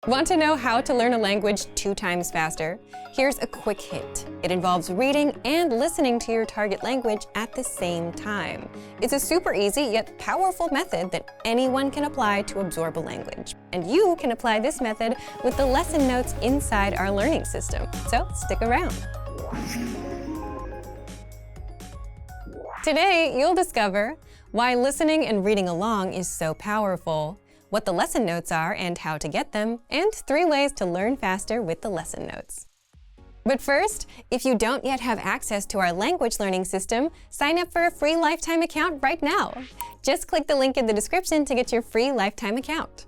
Want to know how to learn a language 2 times faster? Here's a quick hint. It involves reading and listening to your target language at the same time. It's a super easy yet powerful method that anyone can apply to absorb a language. And you can apply this method with the lesson notes inside our learning system. So stick around. Today, you'll discover why listening and reading along is so powerful, what the lesson notes are and how to get them, and 3 ways to learn faster with the lesson notes. But first, if you don't yet have access to our language learning system, sign up for a free lifetime account right now. Just click the link in the description to get your free lifetime account.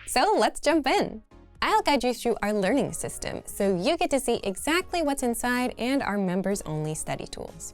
So let's jump in. I'll guide you through our learning system so you get to see exactly what's inside and our members-only study tools.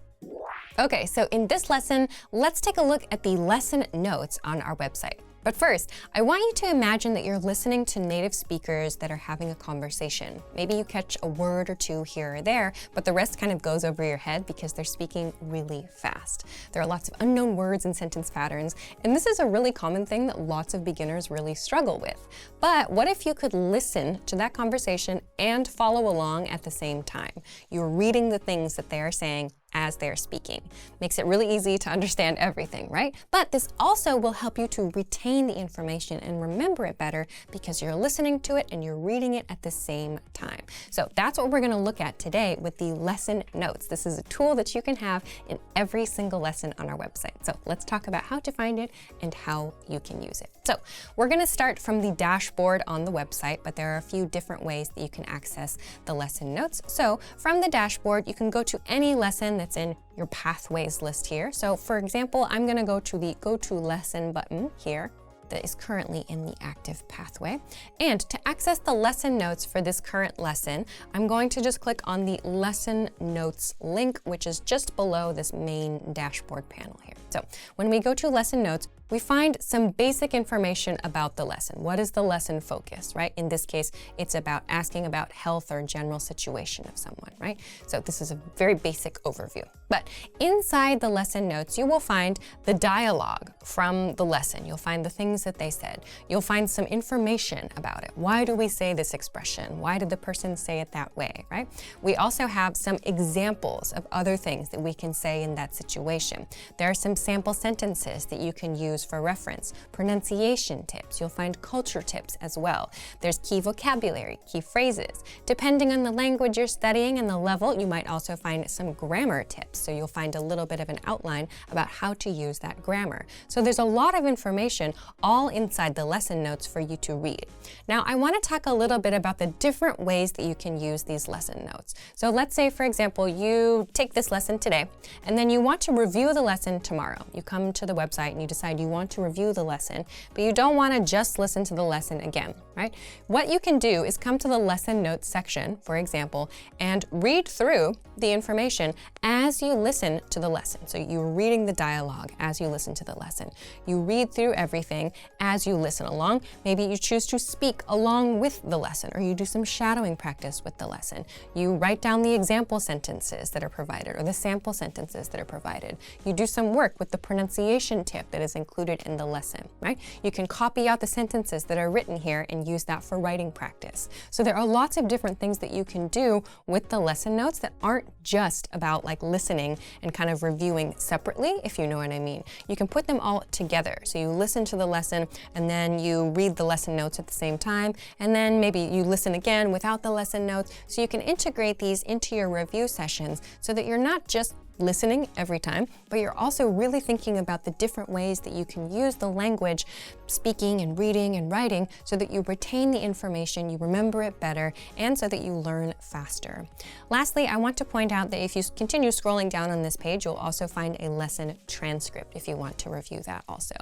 Okay, so in this lesson, let's take a look at the lesson notes on our website. But first, I want you to imagine that you're listening to native speakers that are having a conversation. Maybe you catch a word or 2 here or there, but the rest kind of goes over your head because they're speaking really fast. There are lots of unknown words and sentence patterns, and this is a really common thing that lots of beginners really struggle with. But what if you could listen to that conversation and follow along at the same time? You're reading the things that they are saying as they're speaking. Makes it really easy to understand everything, right? But this also will help you to retain the information and remember it better because you're listening to it and you're reading it at the same time. So that's what we're going to look at today with the lesson notes. This is a tool that you can have in every single lesson on our website. So let's talk about how to find it and how you can use it. So we're going to start from the dashboard on the website, but there are a few different ways that you can access the lesson notes. So from the dashboard, you can go to any lesson that's in your pathways list here. So for example, I'm going to go to the Go to Lesson button here that is currently in the active pathway. And to access the lesson notes for this current lesson, I'm going to just click on the lesson notes link, which is just below this main dashboard panel here. So when we go to lesson notes, we find some basic information about the lesson. What is the lesson focus, right? In this case, it's about asking about health or general situation of someone, right? So this is a very basic overview. But inside the lesson notes, you will find the dialogue from the lesson. You'll find the things that they said. You'll find some information about it. Why do we say this expression? Why did the person say it that way, right? We also have some examples of other things that we can say in that situation. There are some sample sentences that you can use for reference, pronunciation tips. You'll find culture tips as well. There's key vocabulary, key phrases. Depending on the language you're studying and the level, you might also find some grammar tips. So you'll find a little bit of an outline about how to use that grammar. So there's a lot of information all inside the lesson notes for you to read. Now, I want to talk a little bit about the different ways that you can use these lesson notes. So let's say, for example, you take this lesson today, and then you want to review the lesson tomorrow. You come to the website and you decide you want to review the lesson, but you don't want to just listen to the lesson again, right? What you can do is come to the lesson notes section, for example, and read through the information as you listen to the lesson. So you're reading the dialogue as you listen to the lesson. You read through everything as you listen along. Maybe you choose to speak along with the lesson, or you do some shadowing practice with the lesson. You write down the example sentences that are provided or the sample sentences that are provided. You do some work with the pronunciation tip that is included in the lesson, right? You can copy out the sentences that are written here and use that for writing practice. So there are lots of different things that you can do with the lesson notes that aren't just about like listening and kind of reviewing separately, if you know what I mean. You can put them all together. So you listen to the lesson and then you read the lesson notes at the same time, and then maybe you listen again without the lesson notes. So you can integrate these into your review sessions so that you're not just listening every time, but you're also really thinking about the different ways that you can use the language, speaking and reading and writing, so that you retain the information, you remember it better, and so that you learn faster. Lastly, I want to point out that if you continue scrolling down on this page, you'll also find a lesson transcript if you want to review that also.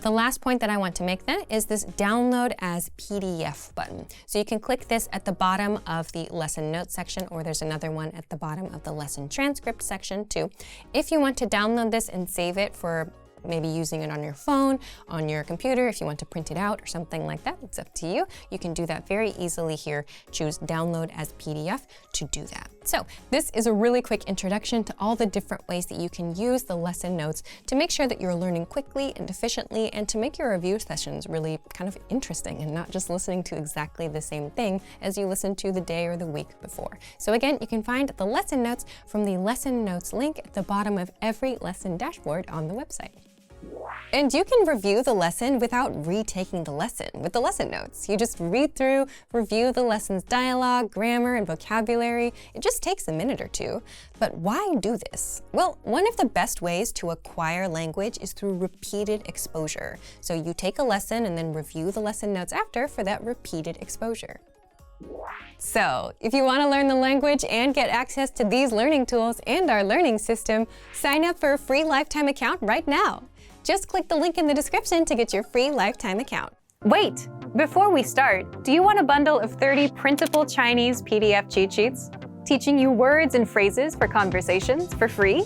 The last point that I want to make then is this download as PDF button. So you can click this at the bottom of the lesson notes section, or there's another one at the bottom of the lesson transcript section too. If you want to download this and save it for maybe using it on your phone, on your computer, if you want to print it out or something like that, it's up to you. You can do that very easily here. Choose download as PDF to do that. So this is a really quick introduction to all the different ways that you can use the lesson notes to make sure that you're learning quickly and efficiently, and to make your review sessions really kind of interesting and not just listening to exactly the same thing as you listened to the day or the week before. So again, you can find the lesson notes from the lesson notes link at the bottom of every lesson dashboard on the website. And you can review the lesson without retaking the lesson with the lesson notes. You just read through, review the lesson's dialogue, grammar, and vocabulary. It just takes a minute or two. But why do this? Well, one of the best ways to acquire language is through repeated exposure. So you take a lesson and then review the lesson notes after for that repeated exposure. So, if you want to learn the language and get access to these learning tools and our learning system, sign up for a free lifetime account right now. Just click the link in the description to get your free lifetime account. Wait! Before we start, do you want a bundle of 30 printable Chinese PDF cheat sheets, teaching you words and phrases for conversations for free?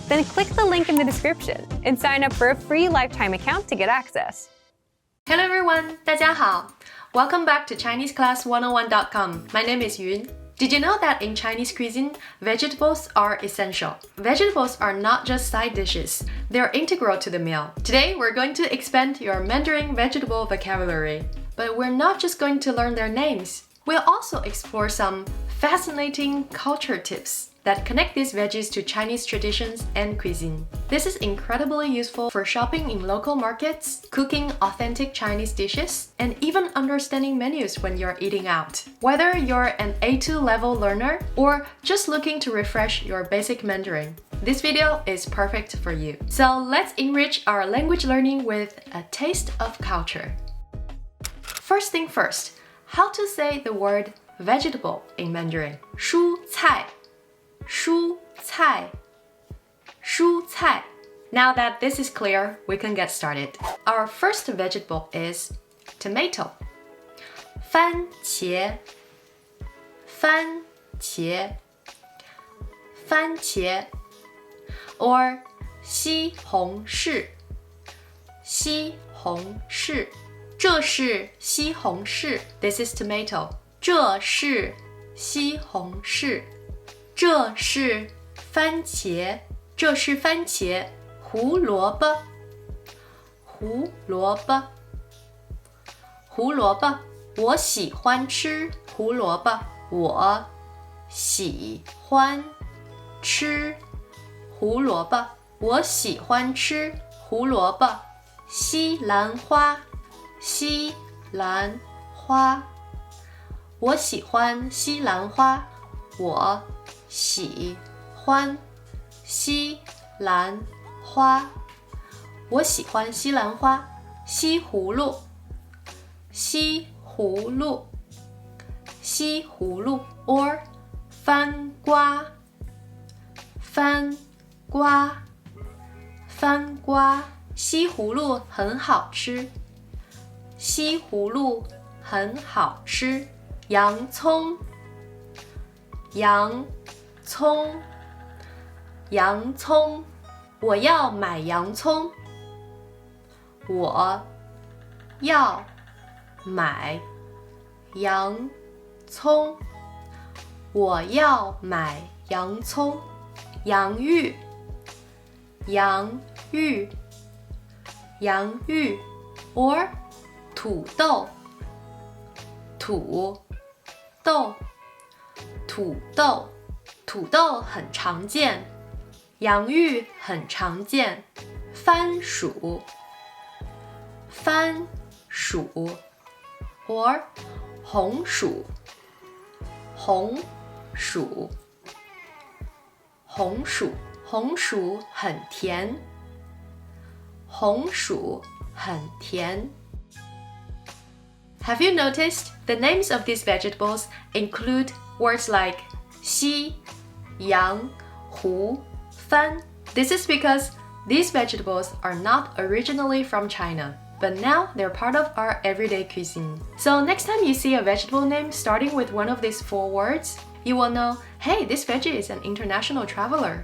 Then click the link in the description and sign up for a free lifetime account to get access. Hello everyone, 大家好. Welcome back to ChineseClass101.com. My name is Yun. Did you know that in Chinese cuisine, vegetables are essential? Vegetables are not just side dishes, they're integral to the meal. Today, we're going to expand your Mandarin vegetable vocabulary. But we're not just going to learn their names. We'll also explore some fascinating culture tips that connect these veggies to Chinese traditions and cuisine. This is incredibly useful for shopping in local markets, cooking authentic Chinese dishes, and even understanding menus when you're eating out. Whether you're an A2 level learner or just looking to refresh your basic Mandarin, this video is perfect for you. So let's enrich our language learning with a taste of culture. First thing first, how to say the word vegetable in Mandarin. 蔬菜蔬菜蔬菜 Now that this is clear, we can get started. Our first vegetable is tomato. 番茄番茄番茄 or 西红柿西红柿这是西红柿 This is tomato. 这是西红柿这是番茄这是番茄胡萝卜胡萝卜胡萝卜我喜欢吃胡萝卜我喜欢吃胡萝卜我喜欢吃胡萝卜西兰花西兰花我喜欢西兰花我喜欢西兰花我喜欢西兰花西葫芦西葫芦西葫芦 or 番瓜番瓜番瓜西葫芦很好吃西葫芦很好吃洋葱洋葱洋葱我要买洋葱我要买洋葱我要买洋葱洋芋洋芋洋芋 or 土豆土豆土豆土豆很常见洋芋很常见番薯番薯 or 红薯红薯红薯红薯很甜红薯很甜 Have you noticed the names of these vegetables include words like 西洋湖番 This is because these vegetables are not originally from China, but now they're part of our everyday cuisine. So next time you see a vegetable name starting with one of these 4 words, you will know, hey, this veggie is an international traveler.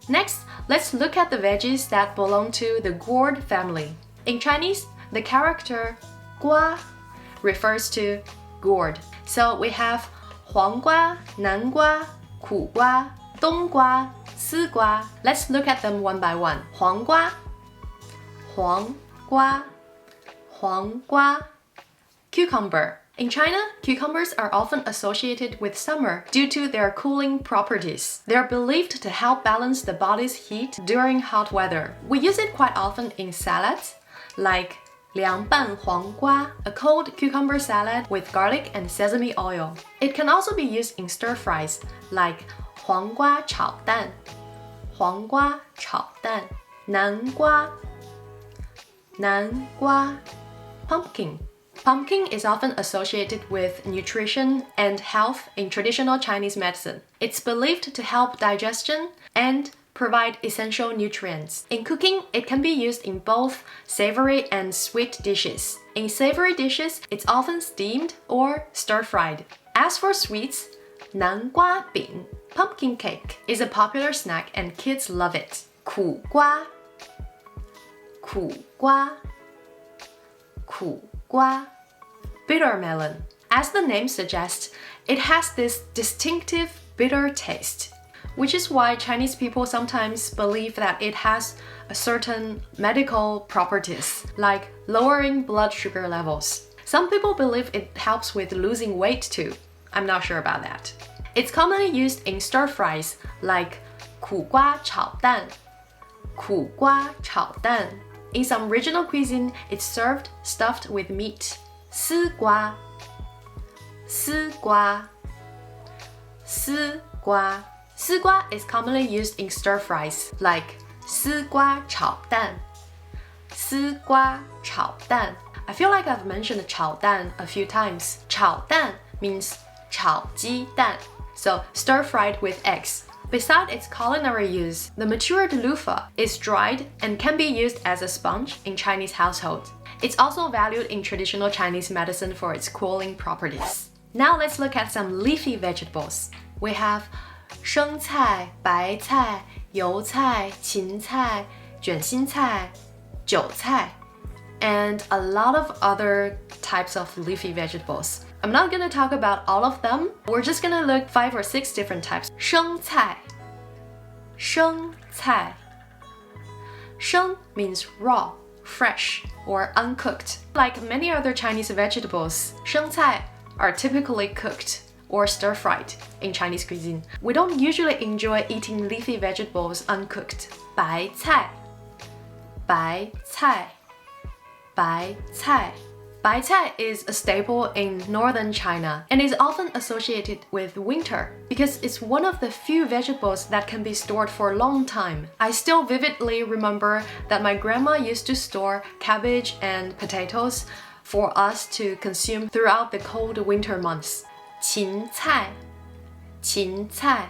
Next, let's look at the veggies that belong to the gourd family. In Chinese, the character 瓜 refers to gourd. So we have 黄瓜, 南瓜, 苦瓜, 冬瓜, 丝瓜. Let's look at them one by one. 黄瓜, 黄瓜, 黄瓜. Cucumber. In China, cucumbers are often associated with summer due to their cooling properties. They are believed to help balance the body's heat during hot weather. We use it quite often in salads, like 凉拌黄瓜, a cold cucumber salad with garlic and sesame oil. It can also be used in stir fries, like 黄瓜炒蛋, 黄瓜炒蛋, 南瓜, 南瓜, pumpkin. Pumpkin is often associated with nutrition and health in traditional Chinese medicine. It's believed to help digestion and provide essential nutrients. In cooking, it can be used in both savory and sweet dishes. In savory dishes, it's often steamed or stir-fried. As for sweets, 南瓜饼, pumpkin cake, is a popular snack and kids love it. 苦瓜, 苦瓜, 苦瓜. Bitter melon. As the name suggests, it has this distinctive bitter taste, which is why Chinese people sometimes believe that it has a certain medical properties, like lowering blood sugar levels. Some people believe it helps with losing weight too. I'm not sure about that. It's commonly used in stir fries, like 苦瓜炒蛋, 苦瓜炒蛋. In some regional cuisine, it's served stuffed with meat. 丝瓜, 丝瓜, 丝瓜. 丝瓜 is commonly used in stir fries, like 丝瓜炒蛋, 丝瓜炒蛋. I feel like I've mentioned 炒蛋 a few times. 炒蛋 means 炒鸡蛋, so stir fried with eggs. Besides its culinary use, the matured loofah is dried and can be used as a sponge in Chinese households. It's also valued in traditional Chinese medicine for its cooling properties. Now let's look at some leafy vegetables. We have 生菜, 白菜, 油菜, 芹菜, 卷心菜, 韭菜, and a lot of other types of leafy vegetables. I'm not gonna talk about all of them. We're just gonna look 5 or 6 different types. 生菜, 生菜. 生 means raw, fresh, or uncooked. Like many other Chinese vegetables, 生菜 are typically cooked or stir-fried in Chinese cuisine. We don't usually enjoy eating leafy vegetables uncooked. 白菜, 白菜, 白菜. 白菜 is a staple in northern China and is often associated with winter because it's one of the few vegetables that can be stored for a long time. I still vividly remember that my grandma used to store cabbage and potatoes for us to consume throughout the cold winter months. 芹菜, 芹菜,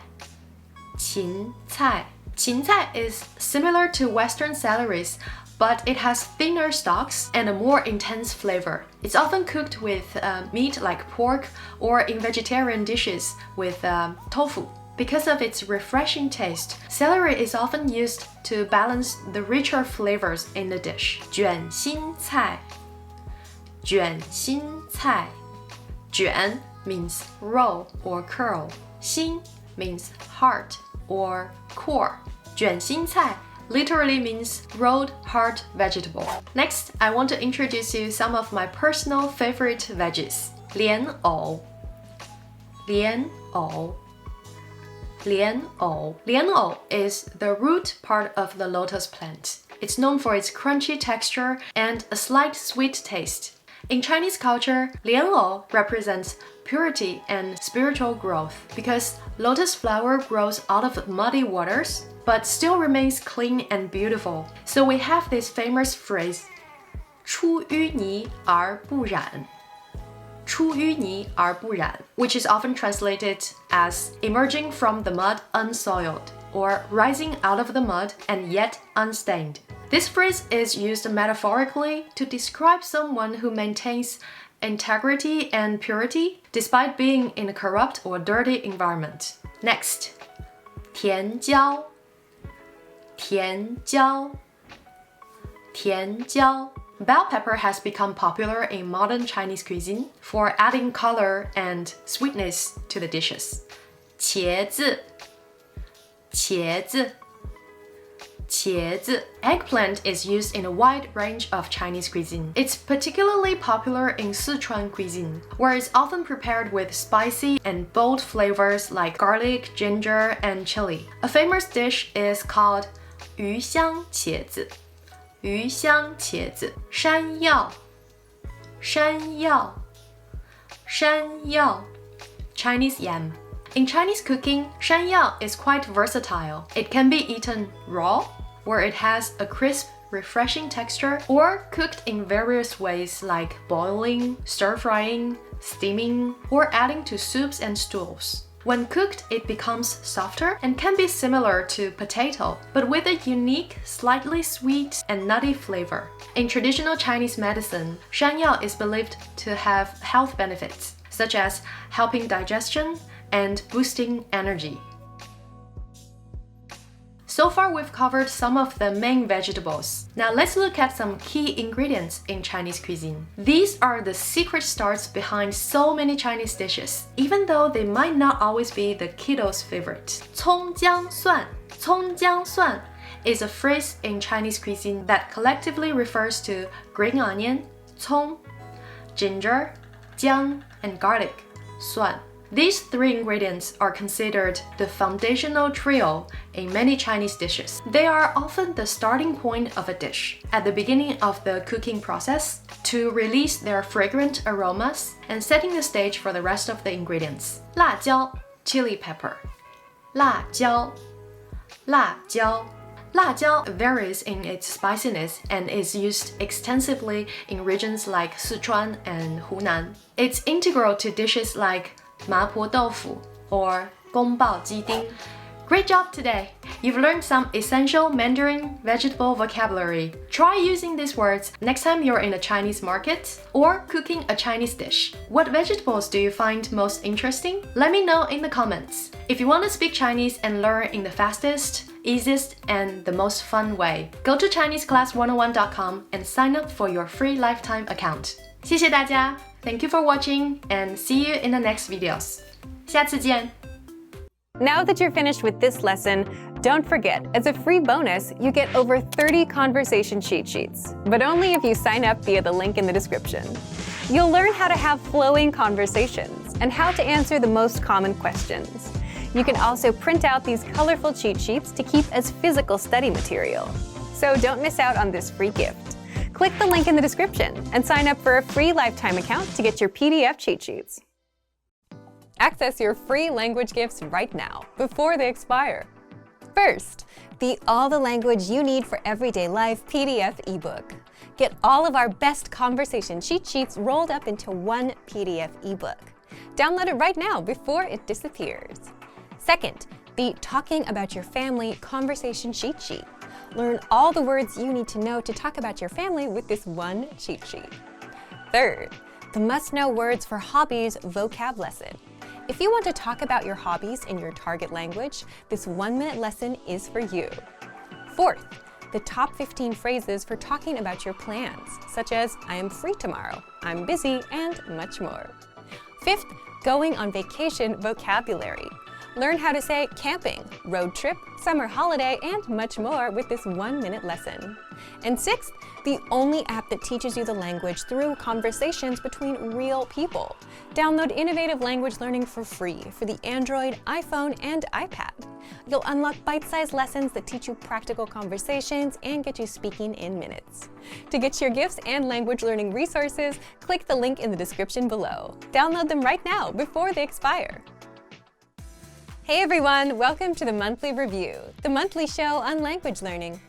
芹菜. 芹菜 is similar to Western celeries, but it has thinner stalks and a more intense flavor. It's often cooked with meat like pork or in vegetarian dishes with tofu. Because of its refreshing taste, celery is often used to balance the richer flavors in the dish. 卷心菜, 卷心菜. 卷 means roll or curl. 心 means heart or core. 卷心菜 literally means rolled hard vegetable. Next, I want to introduce you some of my personal favorite veggies. 莲藕, 莲藕, 莲藕. 莲藕 is the root part of the lotus plant. It's known for its crunchy texture and a slight sweet taste. In Chinese culture, 莲藕 represents purity and spiritual growth because lotus flower grows out of muddy waters but still remains clean and beautiful. So we have this famous phrase, 出淤泥而不染. 出淤泥而不染, which is often translated as emerging from the mud unsoiled, or rising out of the mud and yet unstained. This phrase is used metaphorically to describe someone who maintains integrity and purity despite being in a corrupt or dirty environment. Next, 甜椒,甜椒甜椒 Bell pepper has become popular in modern Chinese cuisine for adding color and sweetness to the dishes. 茄子茄子茄子 Eggplant is used in a wide range of Chinese cuisine. It's particularly popular in Sichuan cuisine, where it's often prepared with spicy and bold flavors like garlic, ginger, and chili. A famous dish is called 鱼香茄子鱼香茄子山药山药山药 Chinese yam. In Chinese cooking, 山药 is quite versatile. It can be eaten raw, where it has a crisp, refreshing texture, or cooked in various ways like boiling, stir-frying, steaming, or adding to soups and stews. When cooked, it becomes softer and can be similar to potato, but with a unique, slightly sweet and nutty flavor. In traditional Chinese medicine, 山药 is believed to have health benefits, such as helping digestion and boosting energy. So far, we've covered some of the main vegetables. Now let's look at some key ingredients in Chinese cuisine. These are the secret stars behind so many Chinese dishes, even though they might not always be the kiddos' favorite. 葱姜蒜葱姜蒜 is a phrase in Chinese cuisine that collectively refers to green onion, 葱, ginger, 姜, and garlic, 蒜. These three ingredients are considered the foundational trio in many Chinese dishes. They are often the starting point of a dish at the beginning of the cooking process to release their fragrant aromas and setting the stage for the rest of the ingredients. 辣椒 chili pepper 辣椒辣椒辣椒 varies in its spiciness and is used extensively in regions like Sichuan and Hunan. It's integral to dishes like 麻婆豆腐 or 宫保鸡丁. Great job today! You've learned some essential Mandarin vegetable vocabulary. Try using these words next time you're in a Chinese market or cooking a Chinese dish. What vegetables do you find most interesting? Let me know in the comments. If you want to speak Chinese and learn in the fastest, easiest, and the most fun way, go to ChineseClass101.com and sign up for your free lifetime account. 谢谢大家! Thank you for watching and see you in the next videos. 下次见! Now that you're finished with this lesson, don't forget, as a free bonus, you get over 30 conversation cheat sheets, but only if you sign up via the link in the description. You'll learn how to have flowing conversations and how to answer the most common questions. You can also print out these colorful cheat sheets to keep as physical study material. So don't miss out on this free gift. Click the link in the description and sign up for a free lifetime account to get your PDF cheat sheets. Access your free language gifts right now, before they expire. First, the All the Language You Need for Everyday Life PDF ebook. Get all of our best conversation cheat sheets rolled up into one PDF ebook. Download it right now before it disappears. Second, the Talking About Your Family conversation cheat sheet. Learn all the words you need to know to talk about your family with this one cheat sheet. Third, the Must-Know Words for Hobbies vocab lesson. If you want to talk about your hobbies in your target language, this 1-minute lesson is for you. Fourth, the top 15 phrases for talking about your plans, such as I am free tomorrow, I'm busy, and much more. Fifth, going on vacation vocabulary. Learn how to say camping, road trip, summer holiday, and much more with this 1-minute lesson. And sixth, the only app that teaches you the language through conversations between real people. Download innovative language learning for free for the Android, iPhone, and iPad. You'll unlock bite-sized lessons that teach you practical conversations and get you speaking in minutes. To get your gifts and language learning resources, click the link in the description below. Download them right now before they expire. Hey everyone, welcome to the Monthly Review, the monthly show on language learning,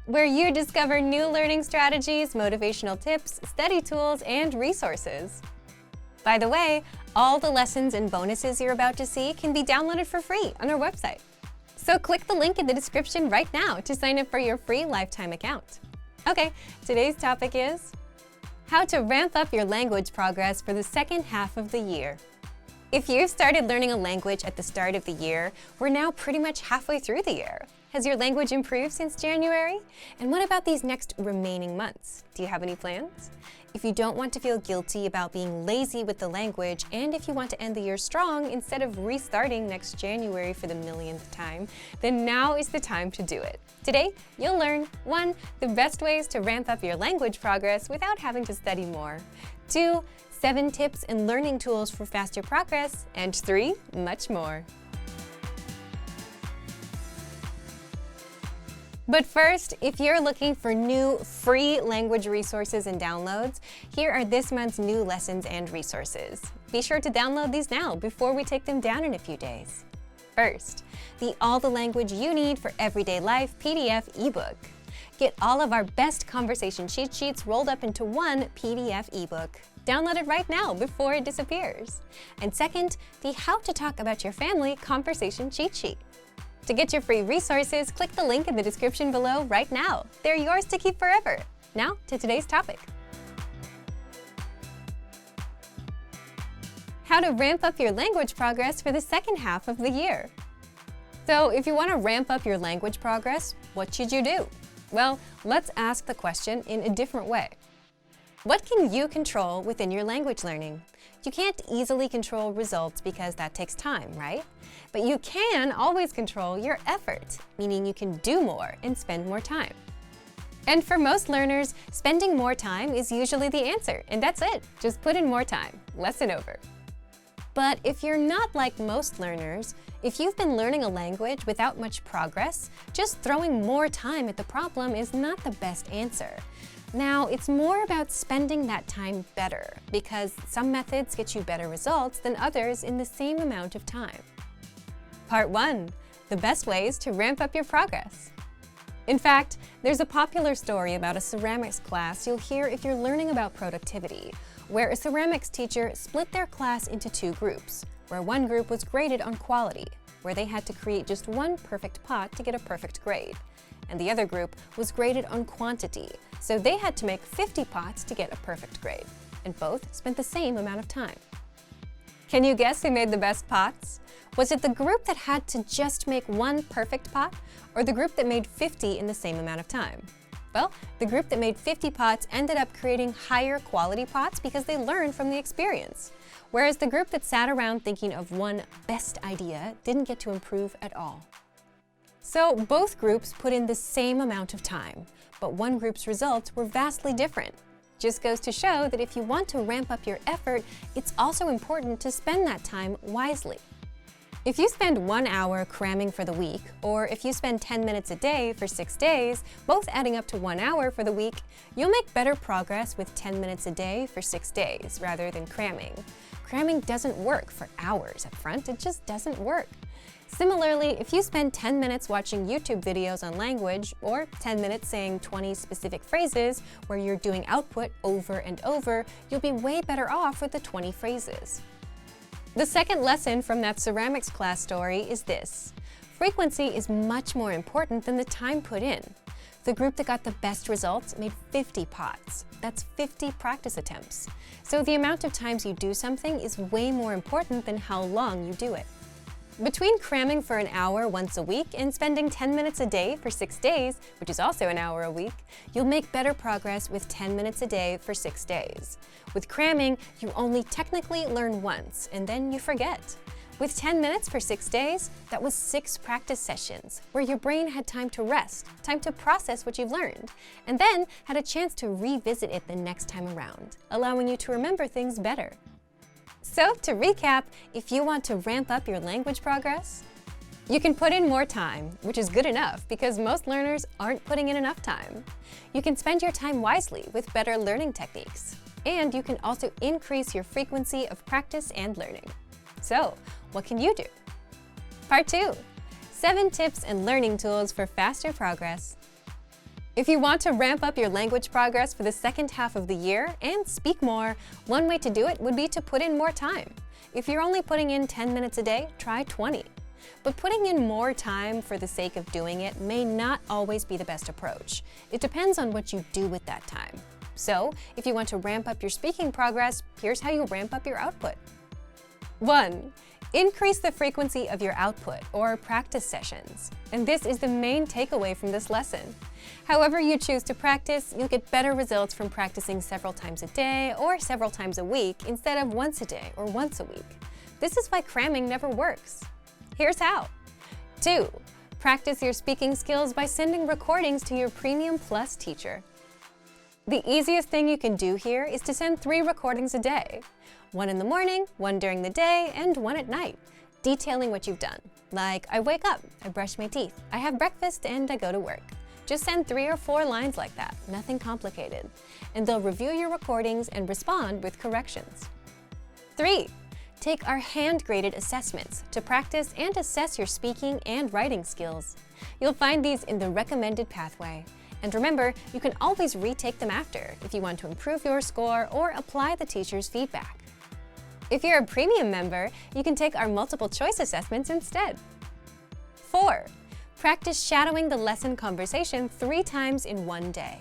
where you discover new learning strategies, motivational tips, study tools, and resources. By the way, all the lessons and bonuses you're about to see can be downloaded for free on our website. So click the link in the description right now to sign up for your free lifetime account. Okay, today's topic is how to ramp up your language progress for the second half of the year. If you started learning a language at the start of the year, we're now pretty much halfway through the year. Has your language improved since January? And what about these next remaining months? Do you have any plans? If you don't want to feel guilty about being lazy with the language, and if you want to end the year strong instead of restarting next January for the millionth time, then now is the time to do it. Today, you'll learn 1. The best ways to ramp up your language progress without having to study more. 2. 7 tips and learning tools for faster progress. And 3. Much more. But first, if you're looking for new free language resources and downloads, here are this month's new lessons and resources. Be sure to download these now before we take them down in a few days. First, the All the Language You Need for Everyday Life PDF ebook. Get all of our best conversation cheat sheets rolled up into one PDF ebook. Download it right now before it disappears. And second, the How to Talk About Your Family conversation cheat sheet. To get your free resources, click the link in the description below right now. They're yours to keep forever. Now to today's topic. How to ramp up your language progress for the second half of the year. So if you want to ramp up your language progress, what should you do? Well, let's ask the question in a different way. What can you control within your language learning? You can't easily control results because that takes time, right? But you can always control your effort, meaning you can do more and spend more time. And for most learners, spending more time is usually the answer, and that's it. Just put in more time. Lesson over. But if you're not like most learners, if you've been learning a language without much progress, just throwing more time at the problem is not the best answer. Now, it's more about spending that time better, because some methods get you better results than others in the same amount of time. Part 1. The best ways to ramp up your progress. In fact, there's a popular story about a ceramics class you'll hear if you're learning about productivity, where a ceramics teacher split their class into 2 groups, where one group was graded on quality, where they had to create just one perfect pot to get a perfect grade, and the other group was graded on quantity, so they had to make 50 pots to get a perfect grade, and both spent the same amount of time. Can you guess who made the best pots? Was it the group that had to just make one perfect pot, or the group that made 50 in the same amount of time? Well, the group that made 50 pots ended up creating higher quality pots because they learned from the experience, whereas the group that sat around thinking of one best idea didn't get to improve at all. So both groups put in the same amount of time, but one group's results were vastly different. Just goes to show that if you want to ramp up your effort, it's also important to spend that time wisely. If you spend 1 hour cramming for the week, or if you spend 10 minutes a day for 6 days, both adding up to 1 hour for the week, you'll make better progress with 10 minutes a day for 6 days rather than cramming. Cramming doesn't work for hours up front, it just doesn't work. Similarly, if you spend 10 minutes watching YouTube videos on language, or 10 minutes saying 20 specific phrases where you're doing output over and over, you'll be way better off with the 20 phrases. The second lesson from that ceramics class story is this: frequency is much more important than the time put in. The group that got the best results made 50 pots. That's 50 practice attempts. So the amount of times you do something is way more important than how long you do it. Between cramming for an hour once a week and spending 10 minutes a day for 6 days, which is also an hour a week, you'll make better progress with 10 minutes a day for 6 days. With cramming, you only technically learn once, and then you forget. With 10 minutes for 6 days, that was 6 practice sessions, where your brain had time to rest, time to process what you've learned, and then had a chance to revisit it the next time around, allowing you to remember things better. So, to recap, if you want to ramp up your language progress, you can put in more time, which is good enough because most learners aren't putting in enough time. You can spend your time wisely with better learning techniques, and you can also increase your frequency of practice and learning. So, what can you do? Part 2. 7 tips and learning tools for faster progress. If you want to ramp up your language progress for the second half of the year and speak more, one way to do it would be to put in more time. If you're only putting in 10 minutes a day, try 20. But putting in more time for the sake of doing it may not always be the best approach. It depends on what you do with that time. So, if you want to ramp up your speaking progress, here's how you ramp up your output. 1. Increase the frequency of your output or practice sessions. And this is the main takeaway from this lesson. However you choose to practice, you'll get better results from practicing several times a day or several times a week instead of once a day or once a week. This is why cramming never works. Here's how. 2. Practice your speaking skills by sending recordings to your Premium Plus teacher. The easiest thing you can do here is to send 3 recordings a day. 1 in the morning, 1 during the day, and 1 at night, detailing what you've done. Like, I wake up, I brush my teeth, I have breakfast, and I go to work. Just send 3 or 4 lines like that, nothing complicated. And they'll review your recordings and respond with corrections. 3. Take our hand-graded assessments to practice and assess your speaking and writing skills. You'll find these in the recommended pathway. And remember, you can always retake them after if you want to improve your score or apply the teacher's feedback. If you're a premium member, you can take our multiple choice assessments instead. 4. Practice shadowing the lesson conversation 3 times in one day.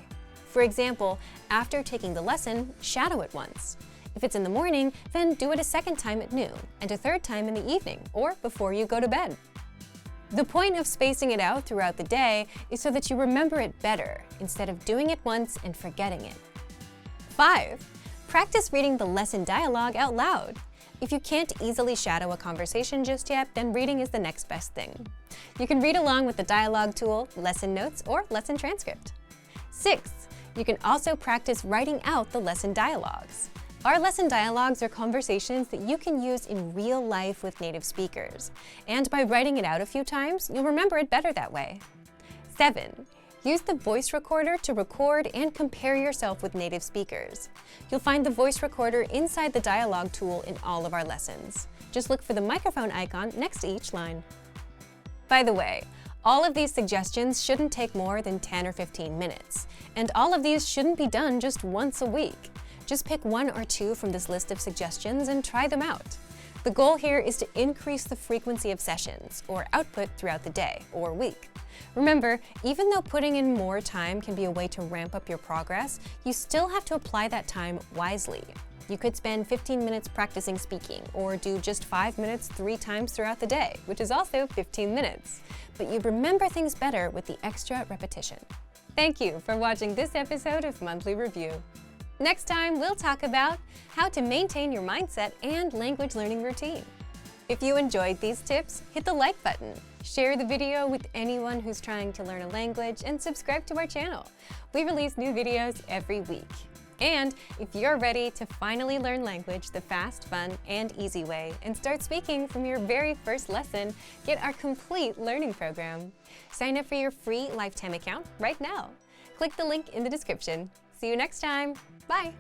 For example, after taking the lesson, shadow it once. If it's in the morning, then do it a second time at noon and a third time in the evening or before you go to bed. The point of spacing it out throughout the day is so that you remember it better instead of doing it once and forgetting it. 5. Practice reading the lesson dialogue out loud. If you can't easily shadow a conversation just yet, then reading is the next best thing. You can read along with the dialogue tool, lesson notes, or lesson transcript. 6. You can also practice writing out the lesson dialogues. Our lesson dialogues are conversations that you can use in real life with native speakers. And by writing it out a few times, you'll remember it better that way. 7. Use the voice recorder to record and compare yourself with native speakers. You'll find the voice recorder inside the dialogue tool in all of our lessons. Just look for the microphone icon next to each line. By the way, all of these suggestions shouldn't take more than 10 or 15 minutes. And all of these shouldn't be done just once a week. Just pick 1 or 2 from this list of suggestions and try them out. The goal here is to increase the frequency of sessions or output throughout the day or week. Remember, even though putting in more time can be a way to ramp up your progress, you still have to apply that time wisely. You could spend 15 minutes practicing speaking or do just 5 minutes 3 times throughout the day, which is also 15 minutes. But you remember things better with the extra repetition. Thank you for watching this episode of Monthly Review. Next time, we'll talk about how to maintain your mindset and language learning routine. If you enjoyed these tips, hit the like button, share the video with anyone who's trying to learn a language, and subscribe to our channel. We release new videos every week. And if you're ready to finally learn language the fast, fun, and easy way and start speaking from your very first lesson, get our complete learning program. Sign up for your free lifetime account right now. Click the link in the description. See you next time. Bye!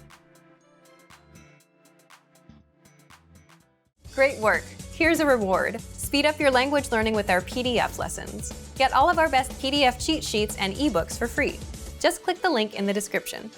Great work! Here's a reward. Speed up your language learning with our PDF lessons. Get all of our best PDF cheat sheets and ebooks for free. Just click the link in the description.